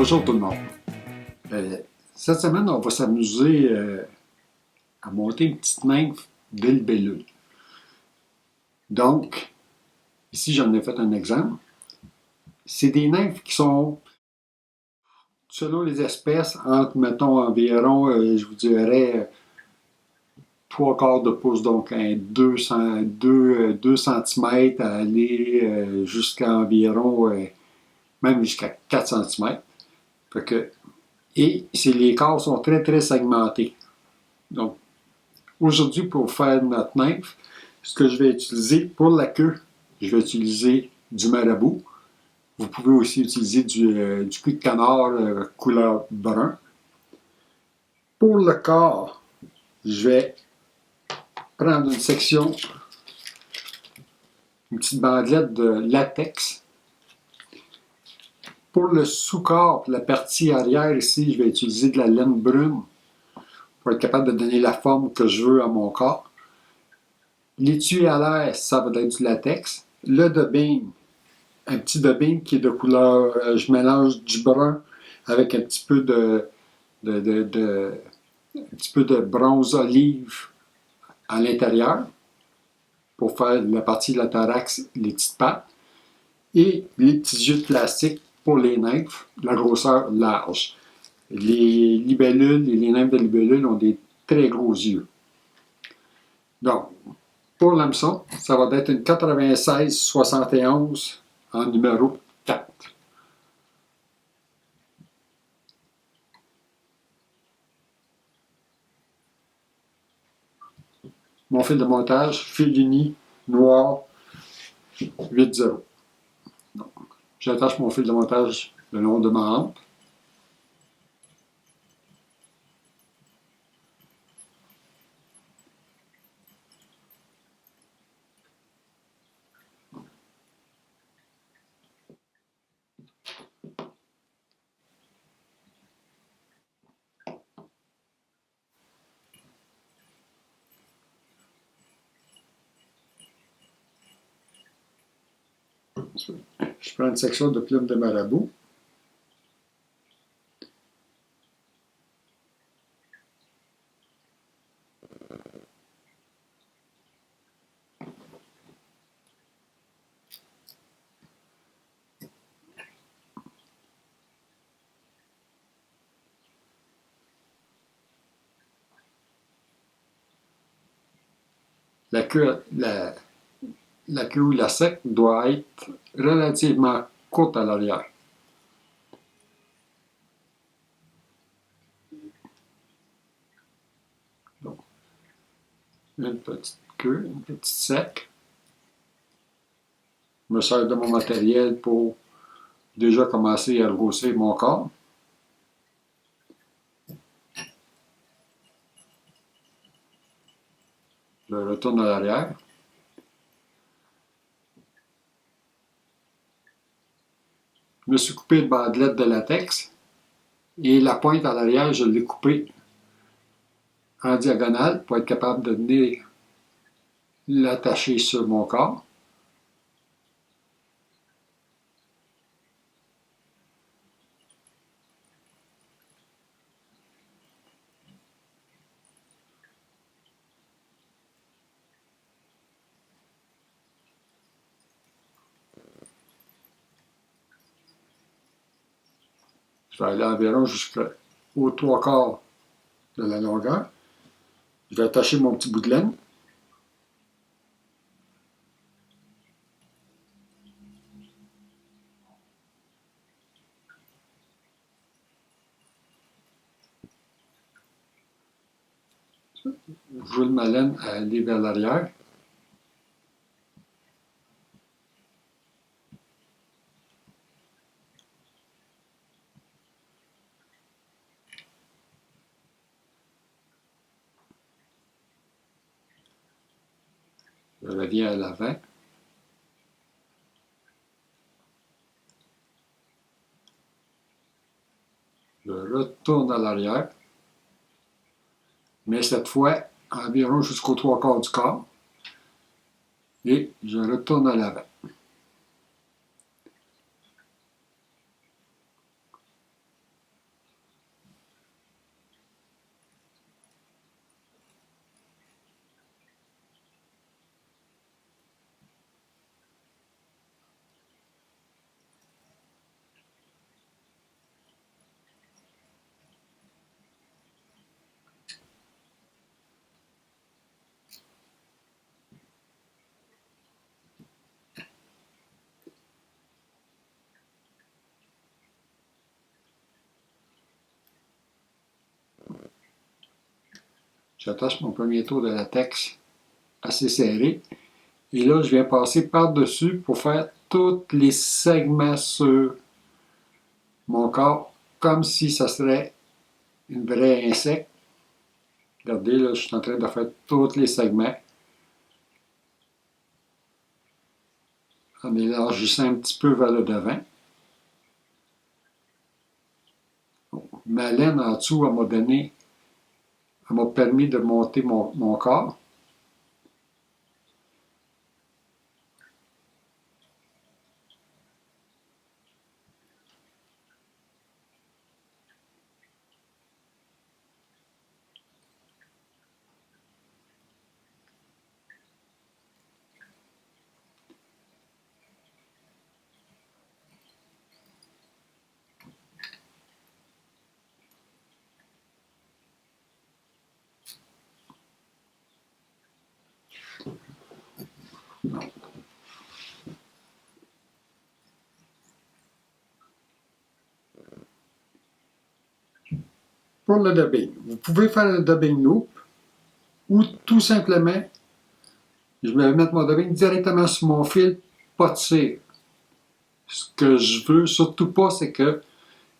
Bonjour tout le monde. Cette semaine, on va s'amuser à monter une petite nymphe de libellule. Donc, ici j'en ai fait un exemple. C'est des nymphes qui sont, selon les espèces, entre, mettons, environ, je vous dirais, 3/4 de pouce, donc 2 cm à aller jusqu'à environ, même jusqu'à 4 cm. Et les corps sont très, très segmentés. Donc, aujourd'hui, pour faire notre nymphe, ce que je vais utiliser pour la queue, je vais utiliser du marabout. Vous pouvez aussi utiliser du cul de canard couleur brun. Pour le corps, je vais prendre une section, une petite bandelette de latex. Pour le sous-corps, la partie arrière ici, je vais utiliser de la laine brune pour être capable de donner la forme que je veux à mon corps. L'étui à l'air, ça va être du latex. Le dubbing, un petit dubbing qui est de couleur, je mélange du brun avec un petit peu de bronze olive à l'intérieur pour faire la partie de la thorax, les petites pattes. Et les petits yeux de plastique pour les nymphes, la grosseur large. Les libellules et les nymphes de libellules ont des très gros yeux. Donc, pour l'hameçon, ça va être une 96-71 en numéro 4. Mon fil de montage, fil uni, noir, 8-0. J'attache mon fil de montage le long de ma hampe. Je prends une section de plume de marabout. La queue ou la sec doit être relativement courte à l'arrière. Donc, une petite queue, une petite sec. Je me sers de mon matériel pour déjà commencer à grossir mon corps. Je retourne à l'arrière. Je me suis coupé une bandelette de latex et la pointe à l'arrière, je l'ai coupée en diagonale pour être capable de venir l'attacher sur mon corps. Je vais aller environ jusqu'au 3/4 de la longueur. Je vais attacher mon petit bout de laine. Je roule ma laine à aller vers l'arrière. Je reviens à l'avant. Je retourne à l'arrière. Mais cette fois, environ jusqu'au 3/4 du corps. Et je retourne à l'avant. J'attache mon premier tour de latex assez serré. Et là, je viens passer par-dessus pour faire tous les segments sur mon corps, comme si ça serait une vraie insecte. Regardez, là, je suis en train de faire tous les segments en élargissant un petit peu vers le devant. Ma laine en dessous, elle m'a permis de monter mon corps. Pour le dubbing, vous pouvez faire le dubbing loop ou tout simplement, je vais mettre mon dubbing directement sur mon fil, pas de cire. Ce que je veux surtout pas, c'est que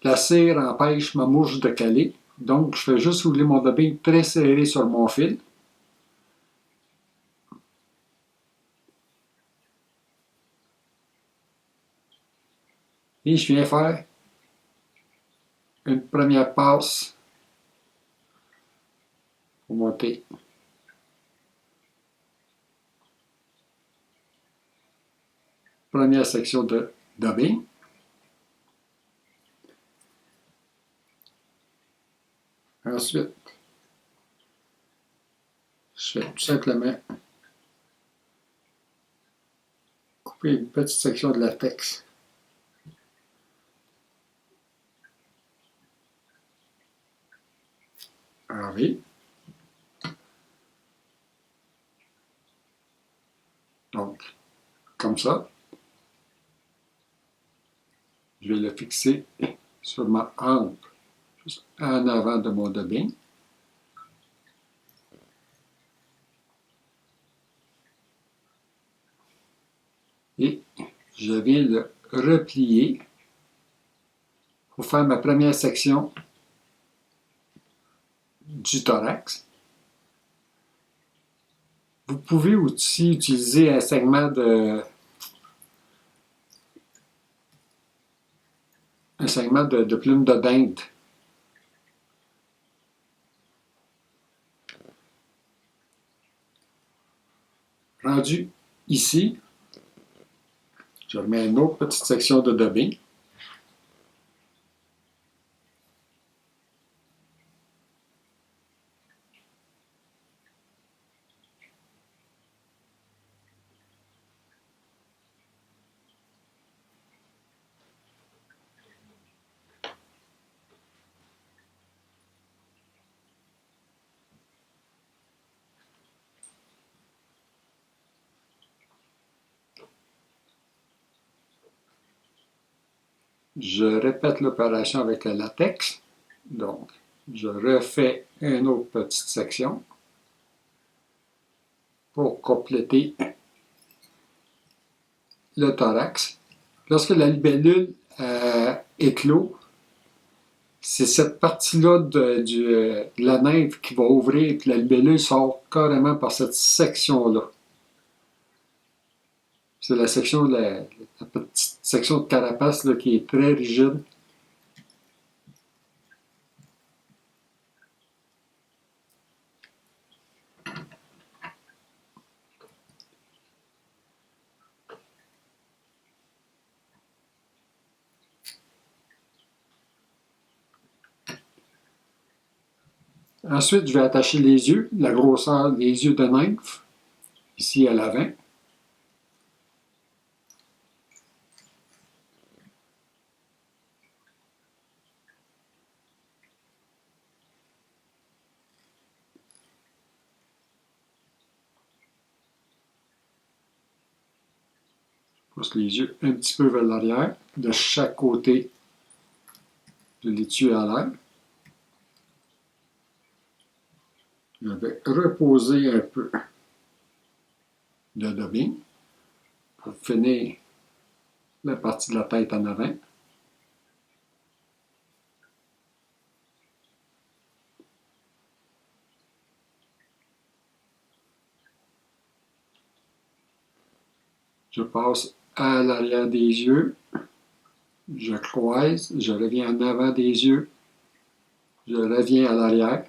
la cire empêche ma mouche de caler. Donc, je fais juste rouler mon dubbing très serré sur mon fil. Et je viens faire une première passe pour monter. Première section de dubbing. Ensuite, je fais tout simplement couper une petite section de latex. Enlever. Donc, comme ça, je vais le fixer sur ma hampe, juste en avant de mon dubbing. Et je viens le replier pour faire ma première section du thorax. Vous pouvez aussi utiliser un segment de plume de dinde. Rendu ici, je remets une autre petite section de dubbing. Je répète l'opération avec le latex. Donc, je refais une autre petite section pour compléter le thorax. Lorsque la libellule éclot, c'est cette partie-là de la nymphe qui va ouvrir et que la libellule sort carrément par cette section-là. C'est la section la petite section de carapace là, qui est très rigide. Ensuite, je vais attacher les yeux, la grosseur des yeux de nymphe, ici à l'avant. Je pousse les yeux un petit peu vers l'arrière, de chaque côté de l'étui à l'air. Je vais reposer un peu de dubbing pour finir la partie de la tête en avant. Je passe à l'arrière des yeux, je croise, je reviens en avant des yeux, je reviens à l'arrière.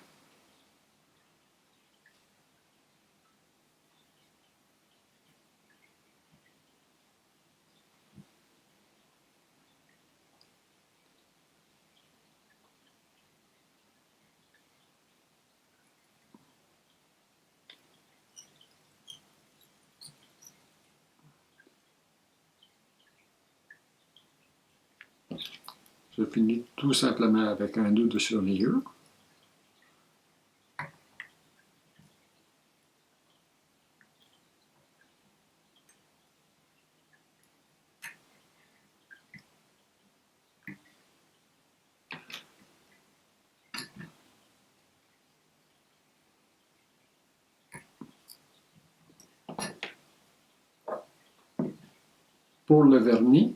Je finis tout simplement avec un nœud de surlignure. Pour le vernis,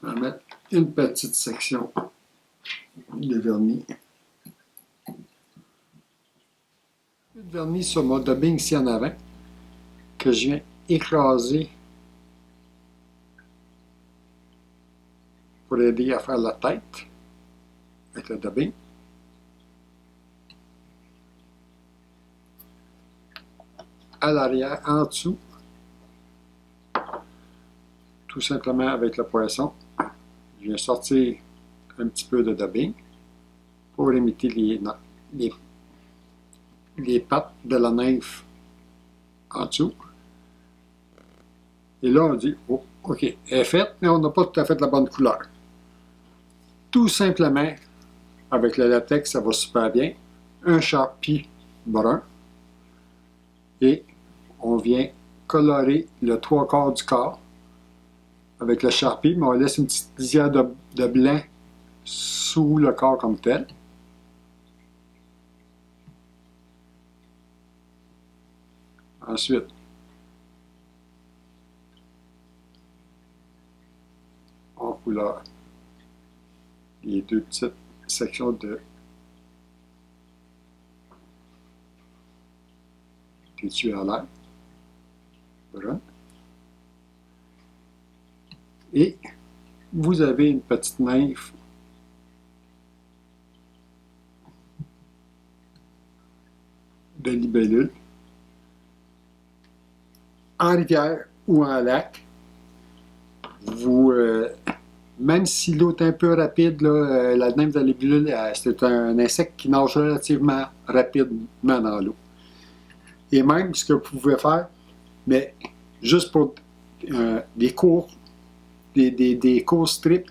on va mettre une petite section de vernis. Le vernis sur mon dubbing ici en avant, que je viens écraser pour aider à faire la tête avec le dubbing. À l'arrière, en dessous, tout simplement avec le poisson, je viens sortir un petit peu de dubbing pour imiter les pattes de la nymphe en dessous. Et là, on dit, oh, OK, elle est faite, mais on n'a pas tout à fait la bonne couleur. Tout simplement, avec le latex, ça va super bien. Un Sharpie brun. Et on vient colorer le 3/4 du corps avec le Sharpie, mais on laisse une petite lisière de blanc sous le corps comme tel. Ensuite, en couleur, les deux petites sections de tissu à l'air brun. Et vous avez une petite nymphe de libellule en rivière ou en lac. Vous, même si l'eau est un peu rapide, là, la nymphe de libellule, c'est un insecte qui nage relativement rapidement dans l'eau. Et même ce que vous pouvez faire, mais juste pour des cours strips,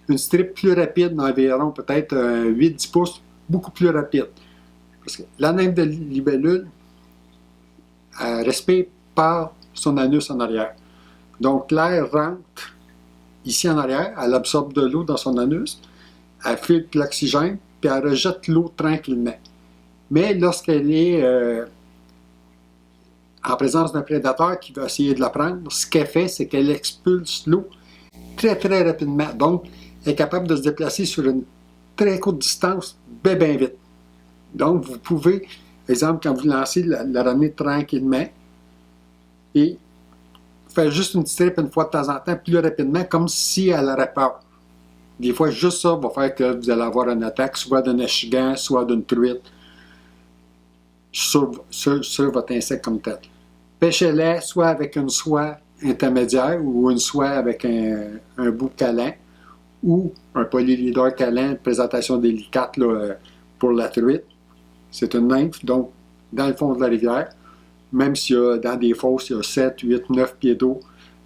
une strip plus rapide d'environ peut-être 8-10 pouces, beaucoup plus rapide. Parce que la nymphe de libellule respire par son anus en arrière. Donc l'air rentre ici en arrière, elle absorbe de l'eau dans son anus, elle filtre l'oxygène, puis elle rejette l'eau tranquillement. Mais lorsqu'elle est en présence d'un prédateur qui va essayer de la prendre, ce qu'elle fait, c'est qu'elle expulse l'eau très très rapidement. Donc, elle est capable de se déplacer sur une très courte distance, bien vite. Donc, vous pouvez, par exemple, quand vous lancez, la ramener tranquillement et faire juste une strip une fois de temps en temps, plus rapidement, comme si elle aurait peur. Des fois, juste ça va faire que vous allez avoir une attaque, soit d'un achigan, soit d'une truite, sur votre insecte comme tel. Pêchez-les soit avec une soie intermédiaire ou une soie avec un bout câlin ou un polyleader câlin, une présentation délicate là, pour la truite. C'est une nymphe, donc dans le fond de la rivière, même s'il y a dans des fosses, il y a 7, 8, 9 pieds d'eau,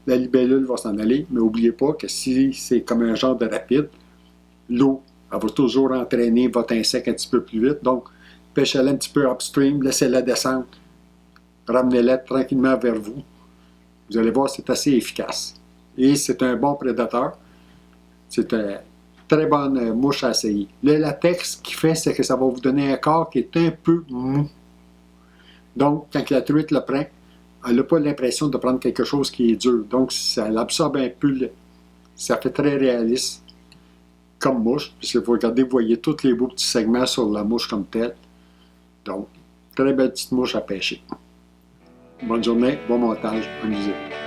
la libellule va s'en aller, mais n'oubliez pas que si c'est comme un genre de rapide, l'eau, elle va toujours entraîner votre insecte un petit peu plus vite, donc pêchez-la un petit peu upstream, laissez-la descendre, ramenez-la tranquillement vers vous. Vous allez voir, c'est assez efficace. Et c'est un bon prédateur. C'est très bonne mouche à essayer. Le latex, ce qu'il fait, c'est que ça va vous donner un corps qui est un peu mou. Donc, quand la truite le prend, elle n'a pas l'impression de prendre quelque chose qui est dur. Donc, ça l'absorbe un peu. Ça fait très réaliste comme mouche. Puisque vous regardez, vous voyez tous les beaux petits segments sur la mouche comme telle. Donc, très belle petite mouche à pêcher. Bonne journée, bon montage, amusez-vous.